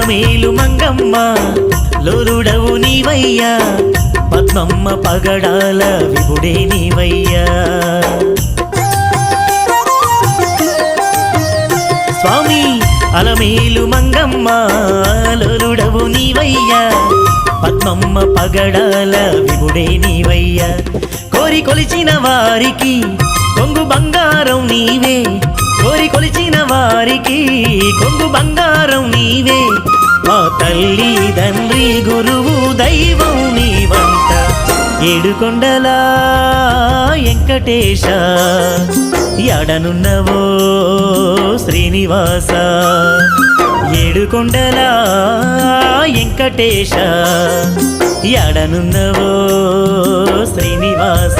అలమేలు మంగమ్మ లోలుడవు నీవయ్యా, పద్మమ్మ పగడాల విభుడే నీవయ్యా. స్వామి అలమేలు మంగమ్మ లోలుడవు నీవయ్యా, పద్మమ్మ పగడాల విభుడే నీవయ్యా. కోరి కొలిచిన వారికి కొంగు బంగారం నీవే, కోరి కొలిచిన వారికి కొంగు బంగారం నీవే. మా తల్లి తండ్రి గురువు దైవం నీవంట, ఏడుకొండలా వెంకటేశ ఎడనున్నవో శ్రీనివాస. ఏడుకొండలా వెంకటేశ ఎడనున్నవో శ్రీనివాస.